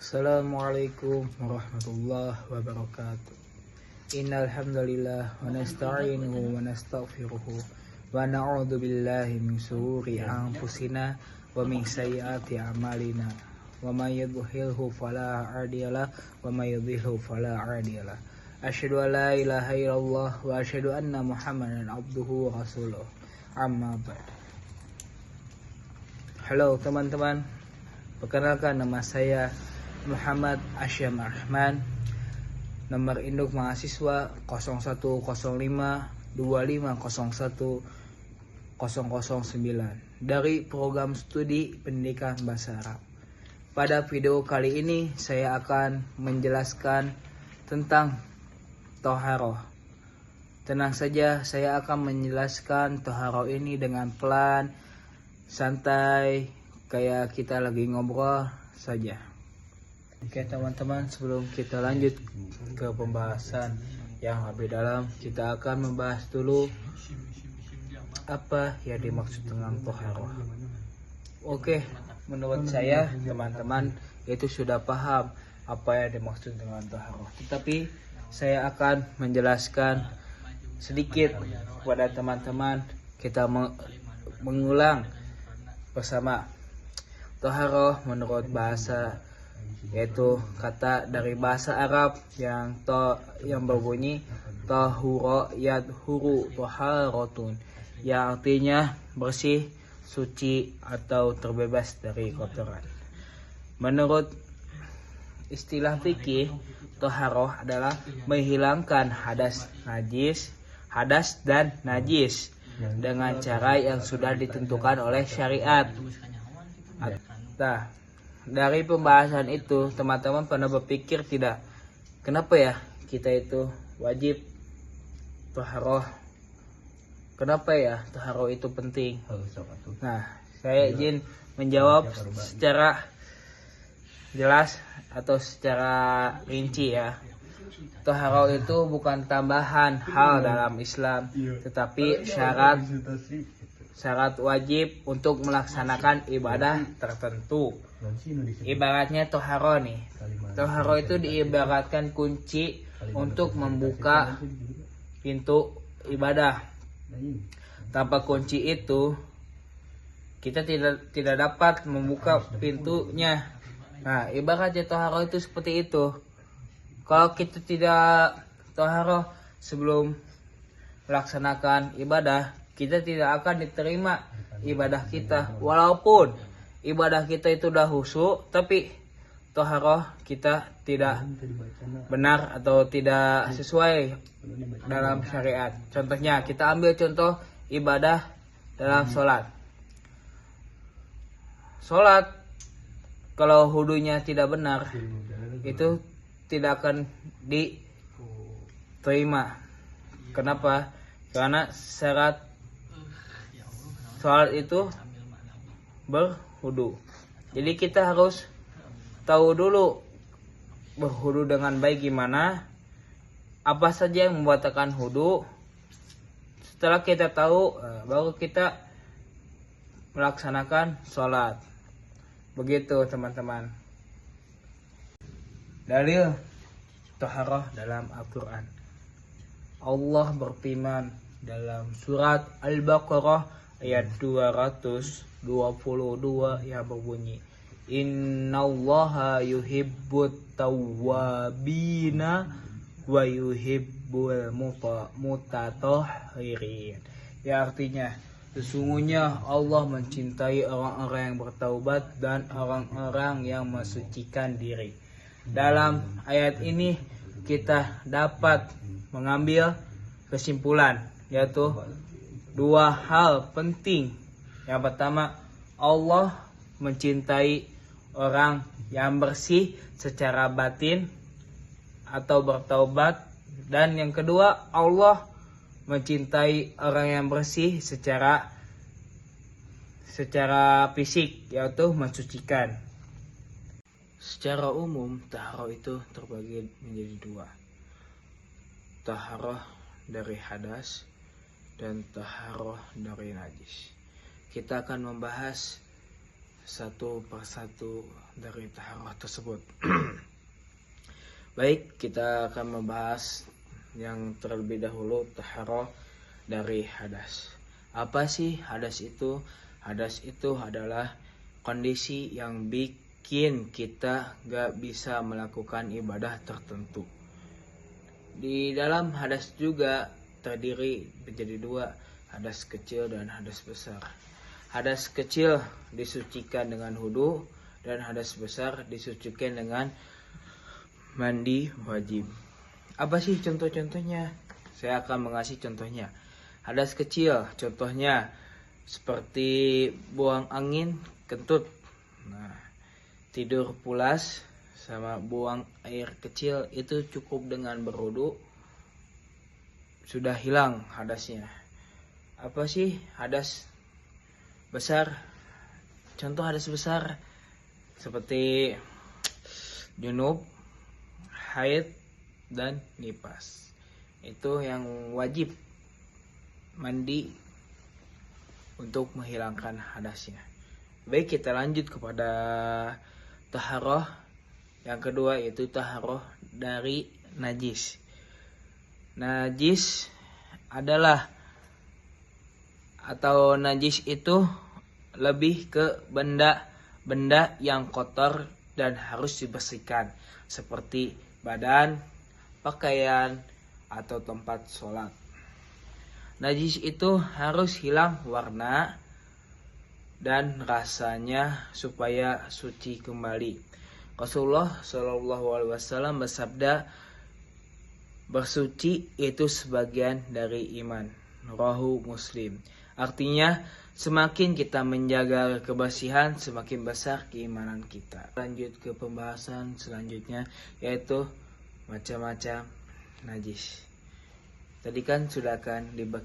Assalamualaikum warahmatullahi wabarakatuh. Innal hamdalillah wa nasta'inuhu wa nastaghfiruhu wa na'udzu billahi min shururi anfusina wa min sayyiati a'malina. Wa may yudhlilhu fala hadiyalah wa may yudhlilhu fala hadiyalah. Asyhadu an la ilaha illallah wa asyhadu anna Muhammadan abduhu wa rasuluh. Amma ba'd. Halo teman-teman. Perkenalkan, nama saya Muhammad Asyam Rahman. Nomor induk mahasiswa 010525010009 dari program studi pendidikan bahasa Arab. Pada video kali ini saya akan menjelaskan tentang toharoh. Tenang saja, saya akan menjelaskan toharoh ini dengan pelan, santai, kayak kita lagi ngobrol saja. Oke teman-teman, sebelum kita lanjut ke pembahasan yang lebih dalam, kita akan membahas dulu apa yang dimaksud dengan toharoh. Oke, menurut saya teman-teman itu sudah paham apa yang dimaksud dengan toharoh. Tetapi saya akan menjelaskan sedikit kepada teman-teman. Kita mengulang bersama. Toharoh menurut bahasa yaitu kata dari bahasa Arab yang berbunyi tahuro yadhuru toharotun, yang artinya bersih, suci atau terbebas dari kotoran. Menurut istilah fikih, toharoh adalah menghilangkan hadas dan najis dengan cara yang sudah ditentukan oleh syariat. Nah, dari pembahasan itu teman-teman pernah berpikir tidak, kenapa ya kita itu wajib toharoh? Kenapa ya toharoh itu penting? Nah, saya izin menjawab secara jelas atau secara rinci ya. Toharoh itu bukan tambahan hal dalam Islam, tetapi syarat wajib untuk melaksanakan ibadah tertentu. Ibaratnya toharoh nih. Toharoh itu diibaratkan kunci untuk membuka pintu ibadah. Tanpa kunci itu kita tidak dapat membuka pintunya. Nah, ibaratnya toharoh itu seperti itu. Kalau kita tidak toharoh sebelum melaksanakan ibadah, kita tidak akan diterima ibadah kita. Walaupun ibadah kita itu udah khusyuk, tapi toharoh kita tidak benar atau tidak sesuai dalam syariat. Contohnya, kita ambil contoh ibadah dalam sholat. Sholat, kalau hudunya tidak benar, itu tidak akan diterima. Kenapa? Karena syarat sholat itu berhudu. Jadi kita harus tahu dulu berhudu dengan baik gimana, apa saja yang membatalkan hudu. Setelah kita tahu, baru kita melaksanakan sholat. Begitu teman-teman. Dalil toharoh dalam Al-Quran. Allah berfirman dalam surat Al-Baqarah ayat 222 yang berbunyi, Innallaha yuhibbut tawwabina wa yuhibbul mutatahhirin. Ya, artinya sesungguhnya Allah mencintai orang-orang yang bertaubat dan orang-orang yang mensucikan diri. Dalam ayat ini kita dapat mengambil kesimpulan, yaitu dua hal penting. Yang pertama, Allah mencintai orang yang bersih secara batin atau bertaubat, dan yang kedua, Allah mencintai orang yang bersih secara fisik, yaitu mensucikan. Secara umum, taharoh itu terbagi menjadi dua. Taharoh dari hadas dan taharoh dari najis. Kita akan membahas satu persatu dari taharah tersebut. Baik, kita akan membahas yang terlebih dahulu taharah dari hadas. Apa sih hadas itu? Hadas itu adalah kondisi yang bikin kita gak bisa melakukan ibadah tertentu. Di dalam hadas juga terdiri menjadi dua, hadas kecil dan hadas besar. Hadas kecil disucikan dengan wudu dan hadas besar disucikan dengan mandi wajib. Apa sih contoh-contohnya? Saya akan mengasih contohnya. Hadas kecil contohnya seperti buang angin kentut. Nah, tidur pulas sama buang air kecil itu cukup dengan berwudu sudah hilang hadasnya. Apa sih hadas besar? Contoh hadas besar seperti junub, haid, dan nifas. Itu yang wajib mandi untuk menghilangkan hadasnya. Baik, kita lanjut kepada taharah yang kedua, yaitu taharah dari najis. Najis adalah atau najis itu lebih ke benda-benda yang kotor dan harus dibersihkan, seperti badan, pakaian, atau tempat sholat. Najis itu harus hilang warna dan rasanya supaya suci kembali. Rasulullah SAW bersabda, bersuci itu sebagian dari iman. Rawahu Muslim. Artinya, semakin kita menjaga kebersihan, semakin besar keimanan kita. Lanjut ke pembahasan selanjutnya, yaitu macam-macam najis. Tadi kan sudah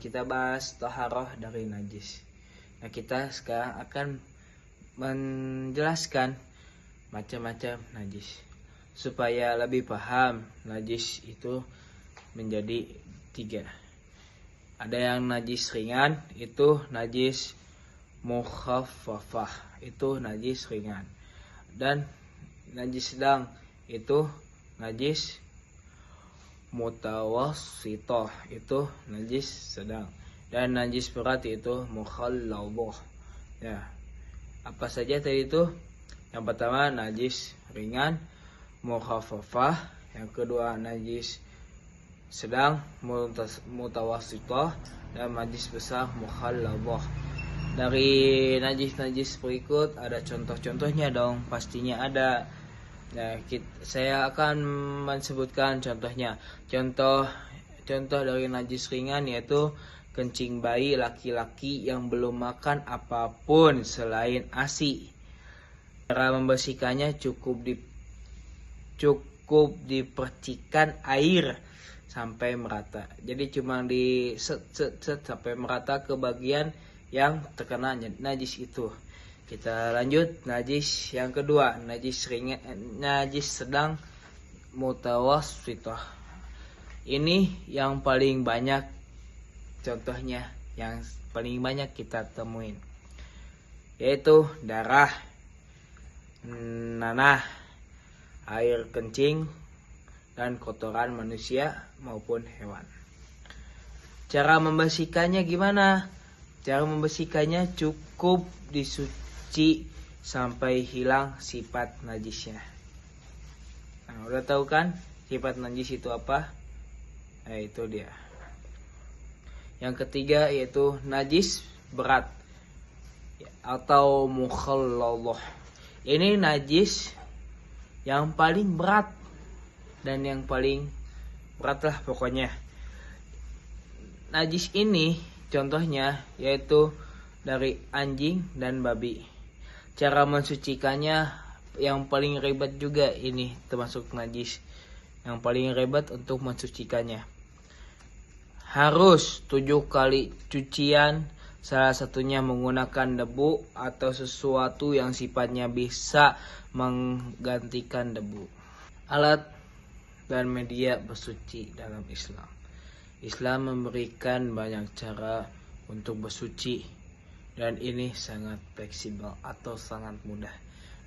kita bahas taharah dari najis. Nah, kita sekarang akan menjelaskan macam-macam najis. Supaya lebih paham, najis itu menjadi 3. Ada yang najis ringan, itu najis mukhaffafah, itu najis ringan. Dan najis sedang, itu najis mutawassithah, itu najis sedang. Dan najis berat itu mukhalladhah. Ya. Apa saja tadi itu? Yang pertama najis ringan, mukhaffafah. Yang kedua najis sedang, mutawassithah, dan najis besar mukhalladhah. Dari najis-najis berikut ada contoh-contohnya dong, pastinya ada. Nah, saya akan menyebutkan contohnya. Contoh dari najis ringan yaitu kencing bayi laki-laki yang belum makan apapun selain ASI. Cara membersihkannya cukup dipercikan air sampai merata. Jadi cuma di set sampai merata ke bagian yang terkena najis itu. Kita lanjut najis yang kedua, najis ringan, najis sedang mutawassithah. Ini yang paling banyak contohnya, yang paling banyak kita temuin, yaitu darah, nanah, air kencing, dan kotoran manusia maupun hewan. Cara membersihkannya gimana? Cara membersihkannya cukup disuci sampai hilang sifat najisnya. Nah, udah tahu kan sifat najis itu apa? Nah, itu dia. Yang ketiga yaitu najis berat atau mukhalladhah. Ini najis yang paling berat dan yang paling berat lah pokoknya. Najis ini contohnya yaitu dari anjing dan babi. Cara mensucikannya yang paling ribet juga, ini termasuk najis yang paling ribet untuk mensucikannya. Harus 7 kali cucian, salah satunya menggunakan debu atau sesuatu yang sifatnya bisa menggantikan debu. Alat dan media bersuci dalam Islam. Islam memberikan banyak cara untuk bersuci. dan ini sangat fleksibel atau sangat mudah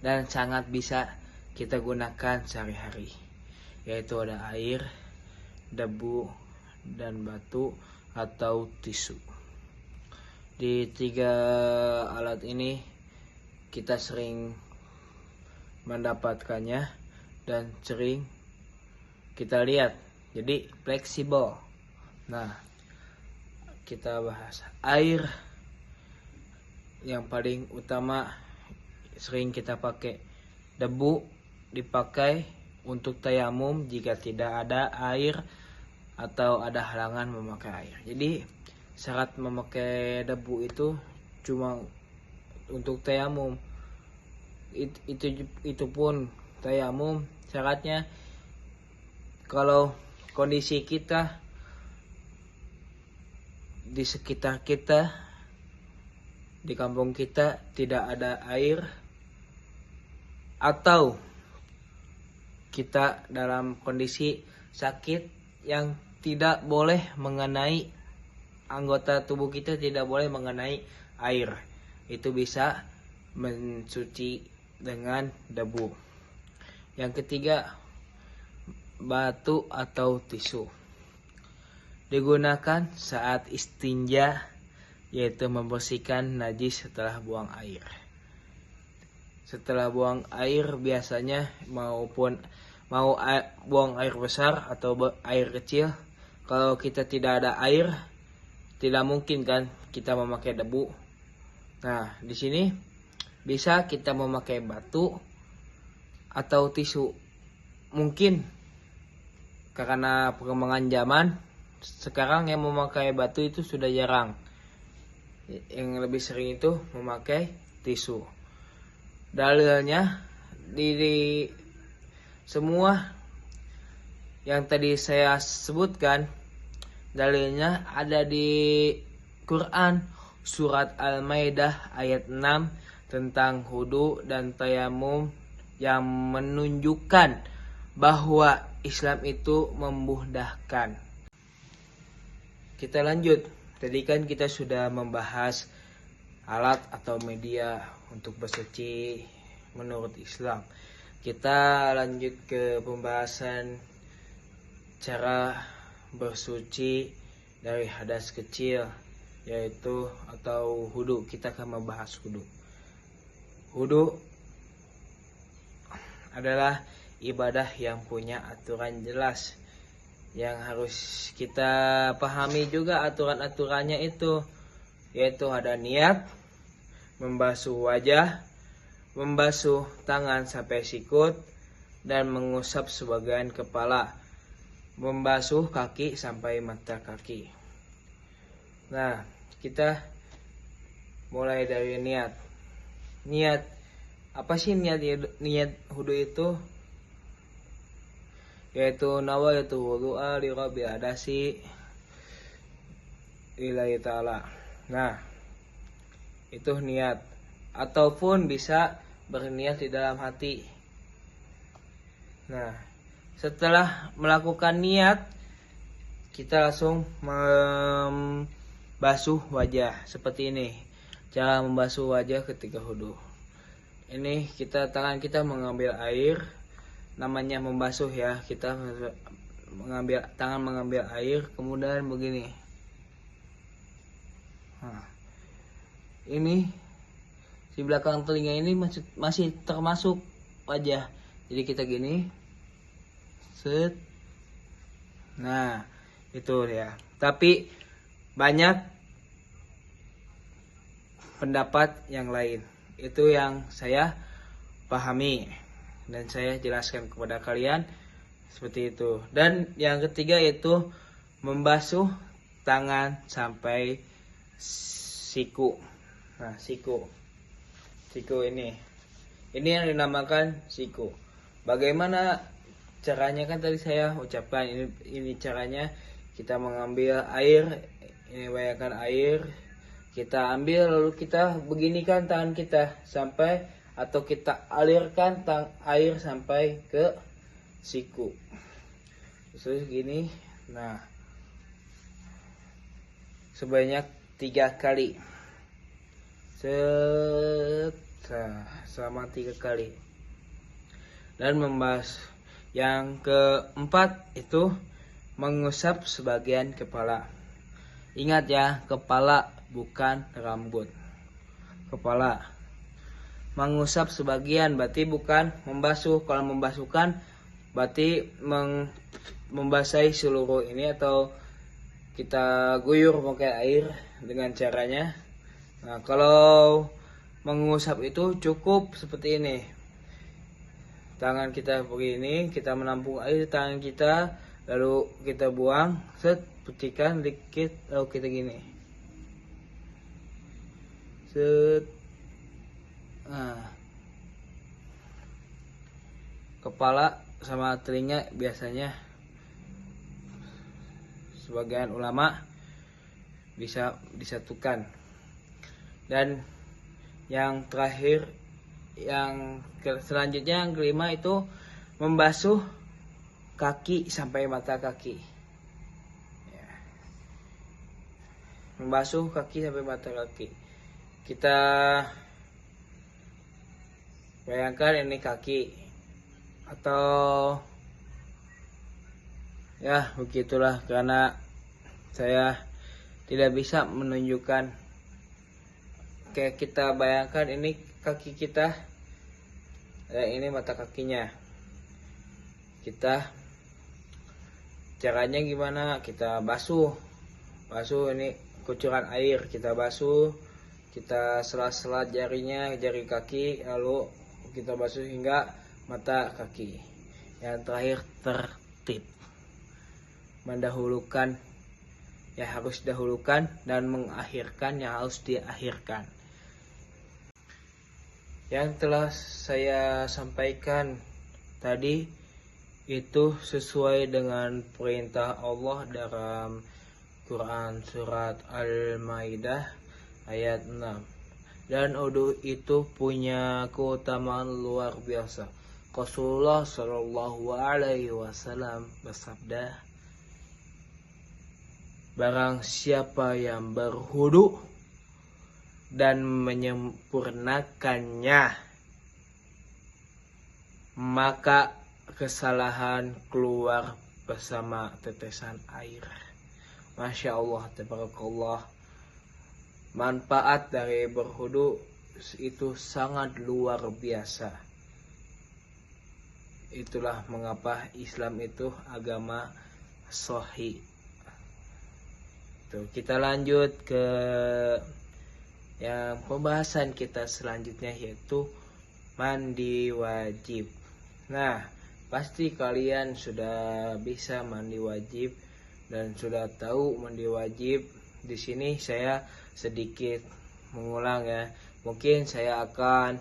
dan sangat bisa kita gunakan sehari-hari, yaitu ada air, debu, dan batu atau tisu. Di 3 alat ini kita sering mendapatkannya dan sering kita lihat, jadi fleksibel. Nah, kita bahas air. Yang paling utama sering kita pakai debu, dipakai untuk tayamum jika tidak ada air atau ada halangan memakai air. Jadi syarat memakai debu itu cuma untuk tayamum. Itu pun tayamum syaratnya kalau kondisi kita di sekitar kita, di kampung kita tidak ada air, atau kita dalam kondisi sakit yang tidak boleh mengenai anggota tubuh kita, tidak boleh mengenai air, itu bisa mencuci dengan debu. Yang ketiga, batu atau tisu digunakan saat istinja, yaitu membersihkan najis setelah buang air. Setelah buang air biasanya mau buang air besar atau air kecil, kalau kita tidak ada air, tidak mungkin kan kita memakai debu. Nah, di sini bisa kita memakai batu atau tisu. Mungkin karena perkembangan zaman sekarang yang memakai batu itu sudah jarang. Yang lebih sering itu memakai tisu. Dalilnya di semua yang tadi saya sebutkan, dalilnya ada di Quran surat Al-Maidah ayat 6 tentang wudu dan tayamum, yang menunjukkan bahwa Islam itu memudahkan. Kita lanjut. Tadi kan kita sudah membahas alat atau media untuk bersuci menurut Islam. Kita lanjut ke pembahasan cara bersuci dari hadas kecil, yaitu atau wudu. Kita akan membahas wudu. Wudu adalah ibadah yang punya aturan jelas, yang harus kita pahami juga aturan-aturannya itu, yaitu ada niat, membasuh wajah, membasuh tangan sampai sikut, dan mengusap sebagian kepala, membasuh kaki sampai mata kaki. Nah, kita mulai dari niat. Niat, apa sih niat wudu itu? Yaitu nawaitu wudu'a li rabbil adasi lillahi ta'ala. Nah, itu niat, ataupun bisa berniat di dalam hati. Nah, setelah melakukan niat, kita langsung membasuh wajah seperti ini. Cara membasuh wajah ketika wudu. Ini tangan kita mengambil air, namanya membasuh ya, kita mengambil air, kemudian begini. Nah, ini di belakang telinga ini masih termasuk wajah, jadi kita gini, set. Nah, itu ya. Tapi banyak pendapat yang lain, itu yang saya pahami dan saya jelaskan kepada kalian seperti itu. Dan yang ketiga yaitu membasuh tangan sampai siku. Nah, siku ini yang dinamakan siku. Bagaimana caranya? Kan tadi saya ucapkan ini caranya. Kita mengambil air, ini bayangkan air, kita ambil lalu kita beginikan tangan kita sampai, atau kita alirkan air sampai ke siku. Terus gini. Nah, sebanyak 3 kali. selama 3 kali. Dan membahas yang keempat itu mengusap sebagian kepala. Ingat ya, kepala bukan rambut. Kepala. Mengusap sebagian berarti bukan membasuh. Kalau membasuhkan berarti membasahi seluruh ini, atau kita guyur pakai air dengan caranya. Nah, kalau mengusap itu cukup seperti ini. Tangan kita begini, kita menampung air di tangan kita, lalu kita buang, putihkan dikit, lalu kita gini. Nah. Kepala sama telinga biasanya sebagian ulama bisa disatukan. Dan yang terakhir, selanjutnya yang kelima itu membasuh kaki sampai mata kaki. Ya. Membasuh kaki sampai mata kaki. Kita bayangkan ini kaki, atau ya begitulah, karena saya tidak bisa menunjukkan. Kayak kita bayangkan ini kaki kita, ini mata kakinya. Kita caranya gimana? Kita basuh ini kucuran air, kita basuh, kita sela-sela jarinya, jari kaki, lalu kita basuh hingga mata kaki. Yang terakhir tertib, mendahulukan yang harus didahulukan dan mengakhirkan yang harus diakhirkan. Yang telah saya sampaikan tadi itu sesuai dengan perintah Allah dalam Quran surat Al-Maidah ayat 6. Dan wudu itu punya keutamaan luar biasa. Rasulullah Shallallahu Alaihi Wasallam bersabda, barang siapa yang berwudu dan menyempurnakannya, maka kesalahan keluar bersama tetesan air. Masya Allah, tabarakallah. Manfaat dari berwudu itu sangat luar biasa. Itulah mengapa Islam itu agama sahih. Tuh, kita lanjut ke yang pembahasan kita selanjutnya, yaitu mandi wajib. Nah, pasti kalian sudah bisa mandi wajib dan sudah tahu mandi wajib. Di sini saya sedikit mengulang ya. Mungkin saya akan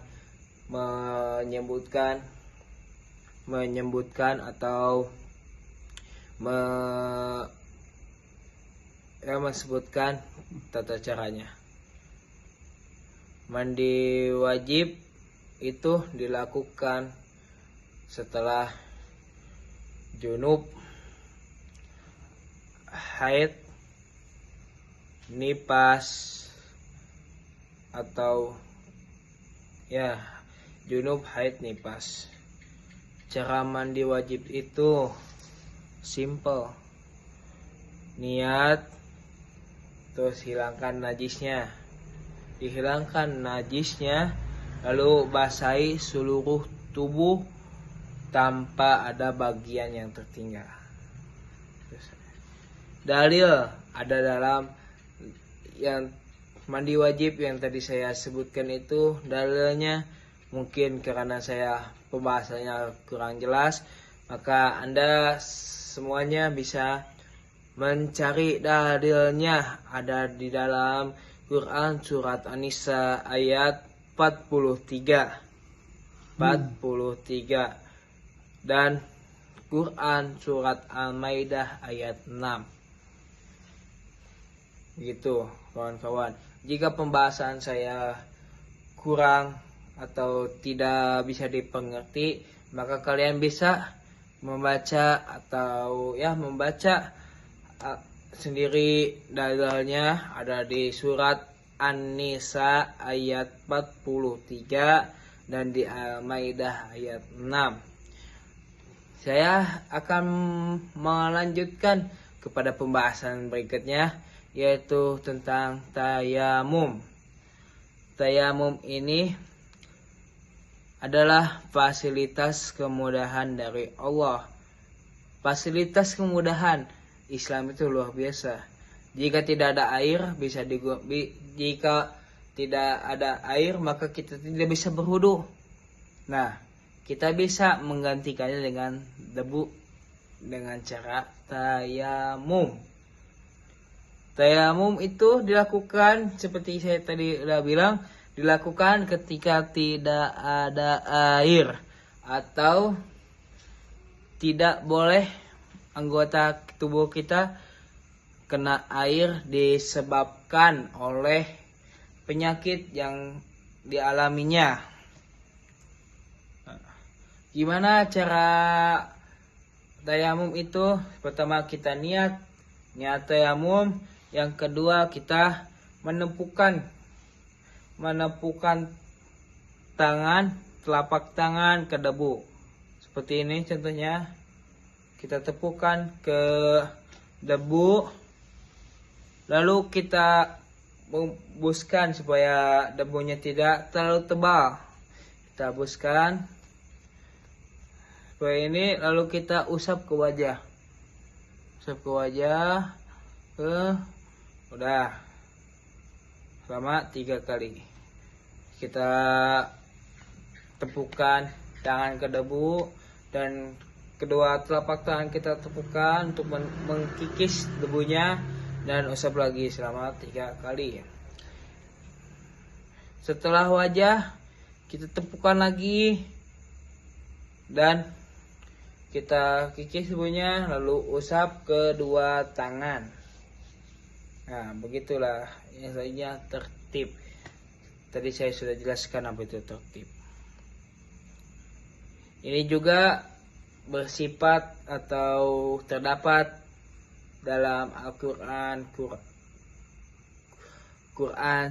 menyebutkan atau mesebutkan tata caranya. Mandi wajib itu dilakukan setelah junub, haid, nipas, atau ya junub, haid, nipas. Cara mandi wajib itu simple. Niat, terus hilangkan najisnya. Dihilangkan najisnya, lalu basahi seluruh tubuh tanpa ada bagian yang tertinggal. Dalil ada dalam yang mandi wajib yang tadi saya sebutkan itu. Dalilnya mungkin karena saya pembahasannya kurang jelas, maka Anda semuanya bisa mencari dalilnya. Ada di dalam Quran surat An-Nisa ayat 43 dan Quran surat Al-Maidah ayat 6. Begitu kawan-kawan. Jika pembahasan saya kurang atau tidak bisa dipengerti, maka kalian bisa membaca sendiri dalilnya. Ada di surat An-Nisa ayat 43 dan di Al-Maidah ayat 6. Saya akan melanjutkan kepada pembahasan berikutnya, yaitu tentang tayamum. Tayamum ini adalah fasilitas kemudahan dari Allah. Fasilitas kemudahan Islam itu luar biasa. Jika tidak ada air jika tidak ada air maka kita tidak bisa berwudu. Nah, kita bisa menggantikannya dengan debu dengan cara tayamum. Tayamum itu dilakukan seperti saya tadi sudah bilang, dilakukan ketika tidak ada air atau tidak boleh anggota tubuh kita kena air disebabkan oleh penyakit yang dialaminya. Gimana cara tayamum itu? Pertama kita niat tayamum. Yang kedua kita menepukkan telapak tangan ke debu. Seperti ini contohnya. Kita tepukkan ke debu. Lalu kita buskan supaya debunya tidak terlalu tebal. Kita buskan seperti ini, lalu kita usap ke wajah. Udah selama 3 kali. Kita tepukan tangan ke debu dan kedua telapak tangan kita tepukan untuk mengkikis debunya dan usap lagi selama 3 kali. Setelah wajah kita tepukan lagi dan kita kikis debunya lalu usap kedua tangan. Nah, begitulah yang lainnya tertib. Tadi saya sudah jelaskan apa itu tertib. Ini juga bersifat atau terdapat dalam Al-Quran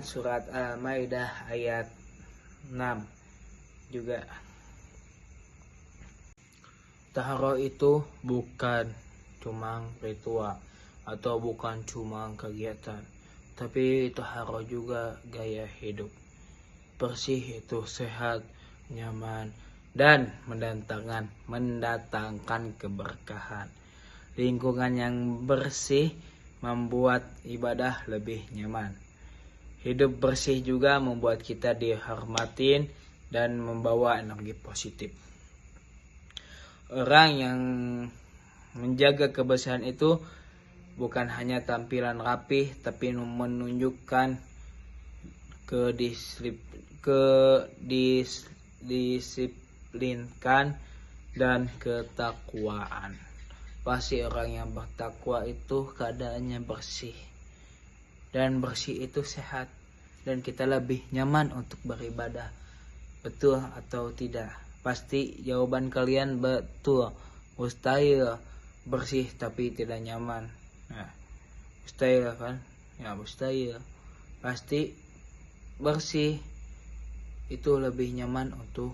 surat Al-Maidah ayat 6 juga. Taharah itu bukan cuma ritual atau bukan cuma kegiatan, tapi taharah juga gaya hidup. Bersih itu sehat, nyaman, dan mendatangkan keberkahan. Lingkungan yang bersih membuat ibadah lebih nyaman. Hidup bersih juga membuat kita dihormatin dan membawa energi positif. Orang yang menjaga kebersihan itu bukan hanya tampilan rapih, tapi menunjukkan kedisiplinkan dan ketakwaan. Pasti orang yang bertakwa itu keadaannya bersih, dan bersih itu sehat, dan kita lebih nyaman untuk beribadah. Betul atau tidak? Pasti jawaban kalian betul. Mustahil bersih tapi tidak nyaman. Nah, mustahil kan? Ya, mustahil. Pasti bersih itu lebih nyaman untuk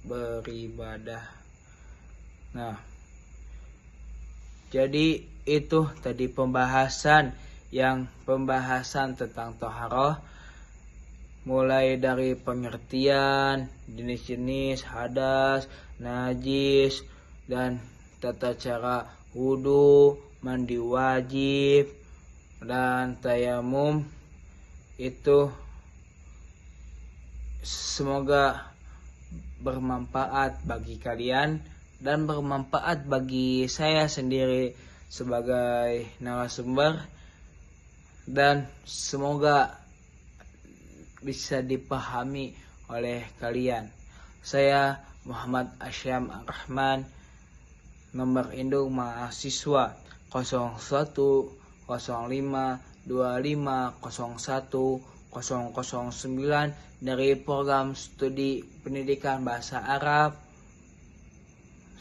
beribadah. Nah, jadi itu tadi pembahasan tentang taharah, mulai dari pengertian, jenis-jenis hadas, najis, dan tata cara wudu, mandi wajib, dan tayamum. Itu semoga bermanfaat bagi kalian dan bermanfaat bagi saya sendiri sebagai narasumber, dan semoga bisa dipahami oleh kalian. Saya Muhammad Asyam Ar-Rahman, nomor induk mahasiswa 010525010009 dari program studi pendidikan bahasa Arab.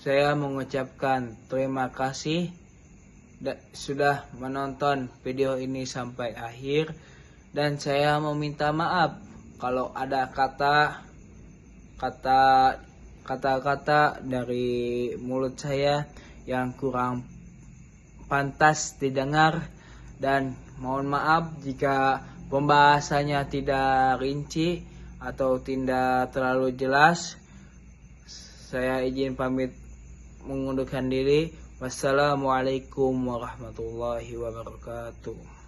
Saya mengucapkan terima kasih sudah menonton video ini sampai akhir, Dan saya meminta maaf kalau ada kata-kata dari mulut saya yang kurang pantas didengar, dan mohon maaf jika pembahasannya tidak rinci atau tidak terlalu jelas. Saya izin pamit mengundurkan diri. Wassalamualaikum warahmatullahi wabarakatuh.